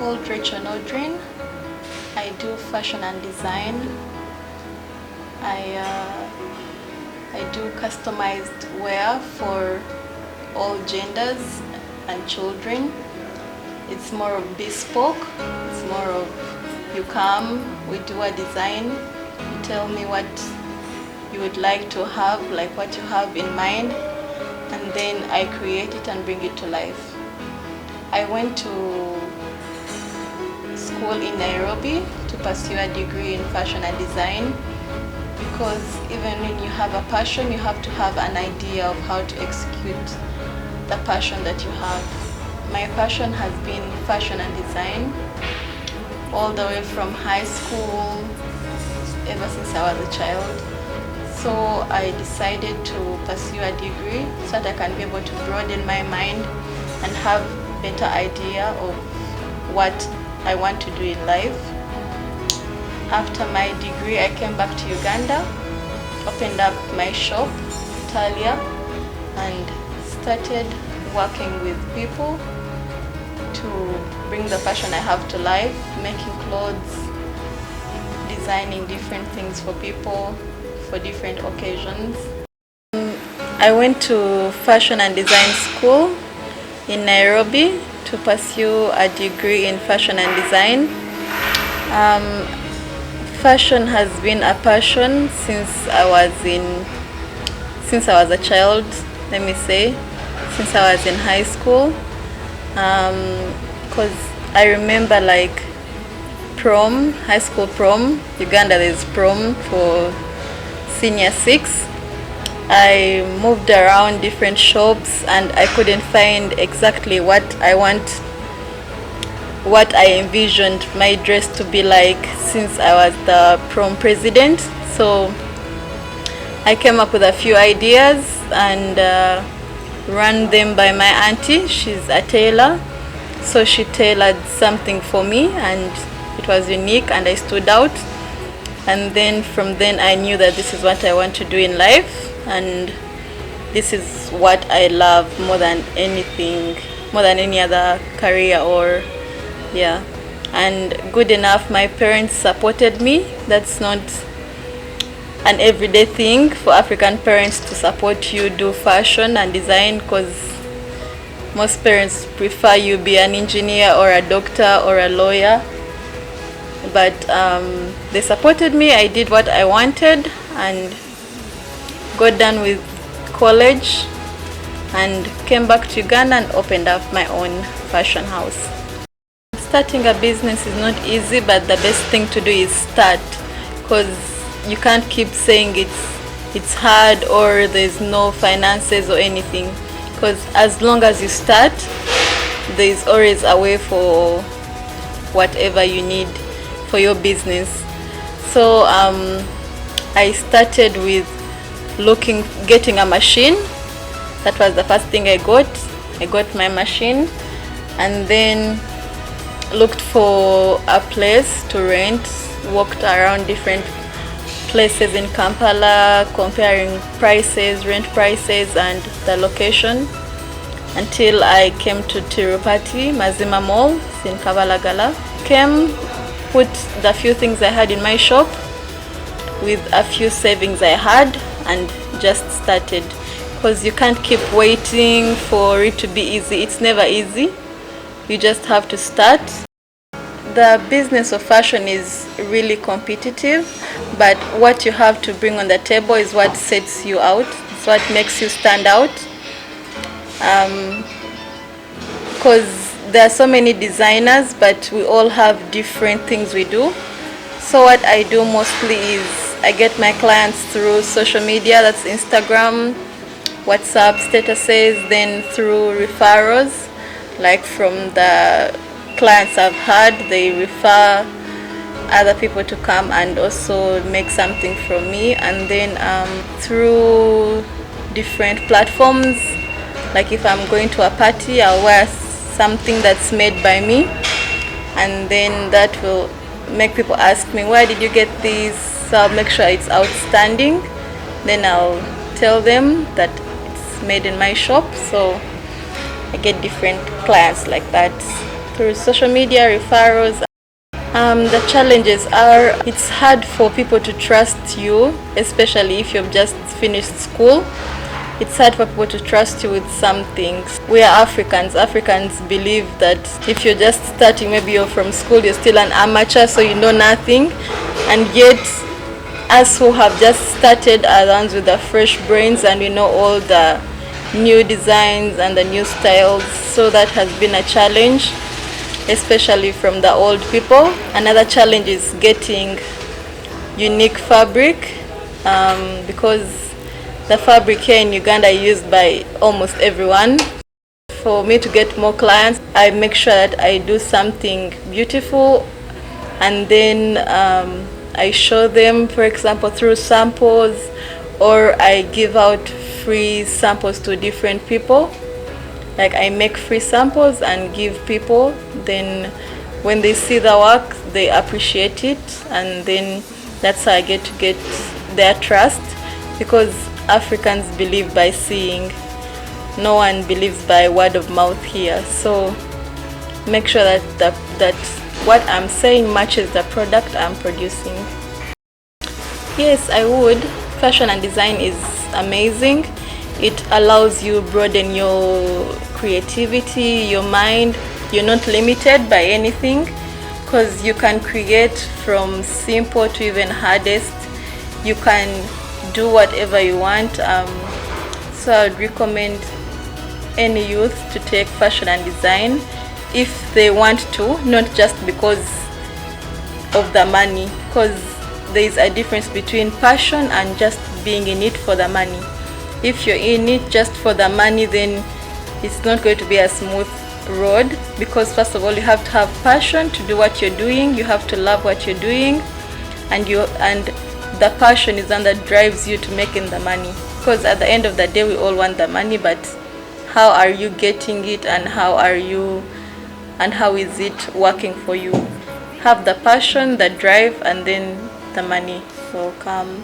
called Racheal Nodrine. I do fashion and design. I do customized wear for all genders and children. It's more of bespoke. It's more of you come, we do a design, you tell me what you would like to have, like what you have in mind, and then I create it and bring it to life. I went to school in Nairobi to pursue a degree in fashion and design, because even when you have a passion, you have to have an idea of how to execute the passion that you have. My passion has been fashion and design all the way from high school, ever since I was a child. So I decided to pursue a degree so that I can be able to broaden my mind and have better idea of what I want to do in life. After my degree, I came back to Uganda, opened up my shop, ATALIA, and started working with people to bring the passion I have to life, making clothes, designing different things for people for different occasions. I went to fashion and design school in Nairobi to pursue a degree in fashion and design. Fashion has been a passion since I was a child, let me say, since I was in high school. Because I remember like prom, high school prom, Uganda there's prom for senior 6. I moved around different shops and I couldn't find exactly what I envisioned my dress to be like since I was the prom president. So I came up with a few ideas and ran them by my auntie. She's a tailor, so she tailored something for me and it was unique and I stood out. And then from then I knew that this is what I want to do in life, and this is what I love more than anything, more than any other career. And good enough, my parents supported me. That's not an everyday thing for African parents to support you do fashion and design, because most parents prefer you be an engineer or a doctor or a lawyer. But they supported me. I did what I wanted and got done with college and came back to Uganda and opened up my own fashion house. Starting a business is not easy, but the best thing to do is start, because you can't keep saying it's hard or there's no finances or anything, because as long as you start, there's always a way for whatever you need for your business. So I started with getting a machine. That was the first thing I got. I got my machine and then looked for a place to rent, walked around different places in Kampala, comparing prices, rent prices and the location, until I came to Tirupati Mazima Mall in Kabalagala. Put the few things I had in my shop with a few savings I had and just started, because you can't keep waiting for it to be easy. It's never easy. You just have to start. The business of fashion is really competitive, but what you have to bring on the table is what sets you out. It's what makes you stand out. Because there are so many designers, but we all have different things we do. So what I do mostly is I get my clients through social media, that's Instagram, WhatsApp statuses, then through referrals, like from the clients I've had, they refer other people to come and also make something from me. And then through different platforms, like if I'm going to a party, I'll wear something that's made by me, and then that will make people ask me, where did you get this? So I'll make sure it's outstanding, then I'll tell them that it's made in my shop. So I get different clients like that. through social media, referrals. The challenges are, it's hard for people to trust you, especially if you've just finished school. It's hard for people to trust you with some things. We are Africans. Africans believe that if you're just starting, maybe you're from school, you're still an amateur, so you know nothing. And yet, us who have just started are the ones with the fresh brains, and we know all the new designs and the new styles. So that has been a challenge, especially from the old people. Another challenge is getting unique fabric, because the fabric here in Uganda is used by almost everyone. For me to get more clients, I make sure that I do something beautiful, and then I show them, for example, through samples, or I give out free samples to different people. Like, I make free samples and give people, then when they see the work, they appreciate it, and then that's how I get their trust, because Africans believe by seeing. No one believes by word of mouth here. So make sure that what I'm saying matches the product I'm producing. Yes, I would. Fashion and design is amazing. It allows you broaden your creativity, your mind. You're not limited by anything, because you can create from simple to even hardest. You can do whatever you want. So I would recommend any youth to take fashion and design if they want to, not just because of the money, because there is a difference between passion and just being in it for the money. If you're in it just for the money, then it's not going to be a smooth road, because first of all, you have to have passion to do what you're doing. You have to love what you're doing, and the passion is one that drives you to making the money, because at the end of the day, we all want the money, but how are you getting it, and how is it working for you? Have the passion, the drive, and then the money will come.